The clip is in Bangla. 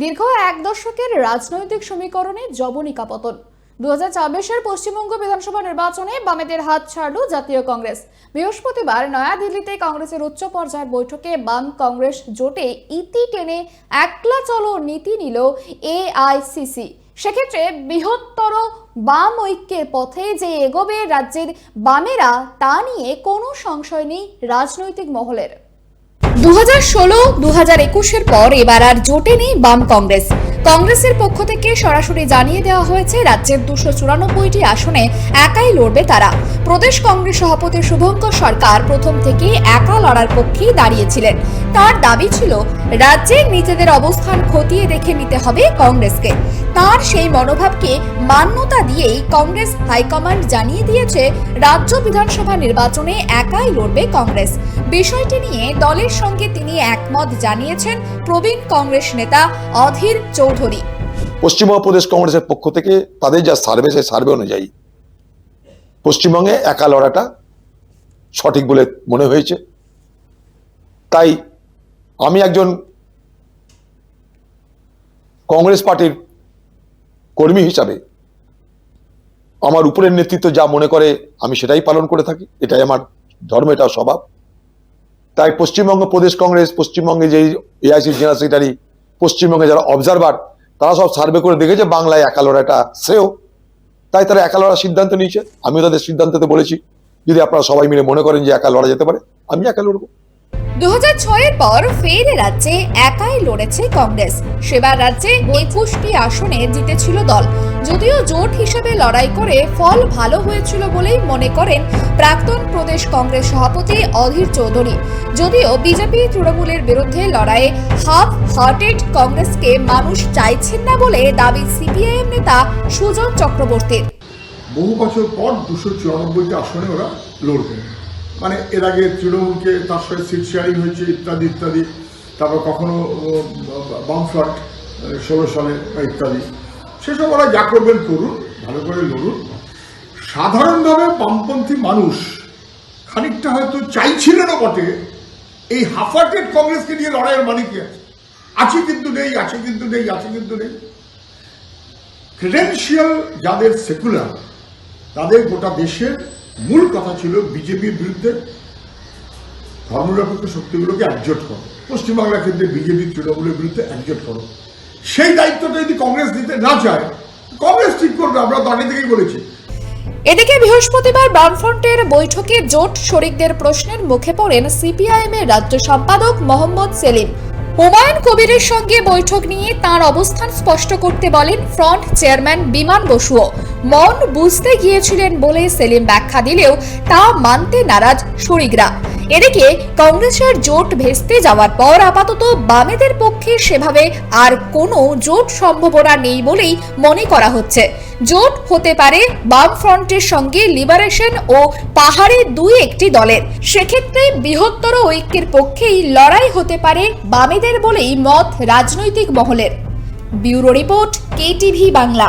দীর্ঘ এক দশকের রাজনৈতিক সমীকরণে জবনিকা পতন। 2024-এর পশ্চিমবঙ্গ বিধানসভা নির্বাচনে বামেদের হাত ছাড়ল জাতীয় কংগ্রেস। বৃহস্পতিবার নয়াদিল্লিতে কংগ্রেসের উচ্চ পর্যায়ের বৈঠকে বাম কংগ্রেস জোটে ইতি টেনে একলা চলো নীতি নিল এআইসিসি। সেক্ষেত্রে বৃহত্তর বাম ঐক্যের পথে যে এগোবে রাজ্যের বামেরা তা নিয়ে কোনো সংশয় নেই রাজনৈতিক মহলের। 2016-2021-এর পর এবার আর জোটে নেই বাম কংগ্রেস। কংগ্রেসের পক্ষ থেকে সরাসরি জানিয়ে দেওয়া হয়েছে রাজ্যের 294টি আসনে একাই লড়বে তারা। প্রদেশ কংগ্রেস সভাপতি শুভঙ্কর সরকার প্রথম থেকে একা লড়ার পক্ষেই দাঁড়িয়েছিলেন। তার দাবি ছিল রাজ্যের নিজেদের অবস্থান খতিয়ে দেখে নিতে হবে কংগ্রেসকে। তার সেই মনোভাবকে মান্যতা দিয়েই কংগ্রেস হাইকমান্ড জানিয়ে দিয়েছে রাজ্য বিধানসভা নির্বাচনে একাই লড়বে কংগ্রেস। বিষয়টি নিয়ে দলের সঙ্গে তিনি একমত জানিয়েছেন প্রবীণ কংগ্রেস নেতা অধীর চৌধুরী। পশ্চিমবঙ্গ প্রদেশ কংগ্রেসের পক্ষ থেকে তাদের যা সার্ভে, সেই সার্ভে অনুযায়ী পশ্চিমবঙ্গে একা লড়াটা সঠিক বলে মনে হয়েছে। তাই আমি একজন কংগ্রেস পার্টির কর্মী হিসাবে আমার উপরের নেতৃত্ব যা মনে করে আমি সেটাই পালন করে থাকি। এটাই আমার ধর্ম, এটা স্বভাব। তাই পশ্চিমবঙ্গ প্রদেশ কংগ্রেস, পশ্চিমবঙ্গে যে এআইসি জেনারেল সেক্রেটারি, পশ্চিমবঙ্গে যারা অবজারভার, তারা সব সার্ভে করে দেখেছে বাংলায় একা লড়াটা শ্রেয়। তাই তারা একা লড়ার সিদ্ধান্ত নিয়েছে। আমিও তাদের সিদ্ধান্ততে বলেছি যদি আপনারা সবাই মিলে মনে করেন যে একা লড়া যেতে পারে, আমি একা লড়বো। 2006-এর পর ফের রাজ্যে একাই লড়েছে কংগ্রেস। সেবার রাজ্যে 21টি আসনে জিতেছিল দল। যদিও জোট হিসেবে লড়াই করে ফল ভালো হয়েছিল বলেই মনে করেন প্রাক্তন প্রদেশ কংগ্রেস সভাপতি অধীর চৌধুরী। যদিও বিজেপি তৃণমূলের বিরুদ্ধে লড়াইয়ে হাফ হার্টেড কংগ্রেসকে মানুষ চাইছেন না বলে দাবি সিপিআইএম নেতা সুজন চক্রবর্তীর। বহু বছর পর 294টি আসনে ওরা লড়বে। মানে এর আগে তৃণমূলকে তার সাথে সিট শেয়ারিং হয়েছে ইত্যাদি ইত্যাদি। তারপর কখনো বামফ্রন্ট 16 সালে ইত্যাদি। সেসব ওরা যা করবেন করুন, ভালো করে লড়ুন। সাধারণভাবে বামপন্থী মানুষ খানিকটা হয়তো চাইছিলেনও বটে এই হাফার্টেড কংগ্রেসকে নিয়ে লড়াইয়ের মানে কি আছে, আছে কিন্তু নেই, আছে কিন্তু নেই, আছে কিন্তু নেই। ক্রেডেনশিয়াল যাদের সেকুলার, তাদের গোটা দেশের মূল কথা ছিল বিজেপির বিরুদ্ধে ধর্মনিরপেক্ষ শক্তিগুলোকে একজোট করো। পশ্চিমবাংলার ক্ষেত্রে বিজেপি তৃণমূলের বিরুদ্ধে একজোট করো। সেই দায়িত্বটা যদি কংগ্রেস দিতে না চায়, কংগ্রেস ঠিক করবে। আমরা তো আগে থেকেই বলেছি। এদিকে বৃহস্পতিবার বামফ্রন্টের বৈঠকে জোট শরিকদের প্রশ্নের মুখে পড়েন সিপিআইএম এর রাজ্য সম্পাদক মোহাম্মদ সেলিম। হুমায়ুন কবিরের সঙ্গে বৈঠক নিয়ে তার অবস্থান স্পষ্ট করতে বলেন ফ্রন্ট চেয়ারম্যান বিমান বসুও। মন বুঝতে গিয়েছিলেন বলে সেলিম ব্যাখ্যা দিলেও তা মানতে নারাজ শরিকরা। এদিকে কংগ্রেসের জোট ভেস্তে যাওয়ার পর আপাতত বামেদের পক্ষে সেভাবে আর কোনো জোট সম্ভাবনা নেই বলেই মনে করা হচ্ছে। জোট হতে পারে বাম ফ্রন্টের সঙ্গে লিবারেশন ও পাহাড়ে দুই একটি দলের। সেক্ষেত্রে বৃহত্তর ঐক্যের পক্ষেই লড়াই হতে পারে বামেদের বলেই মত রাজনৈতিক মহলের। Bureau report, KTV Bangla.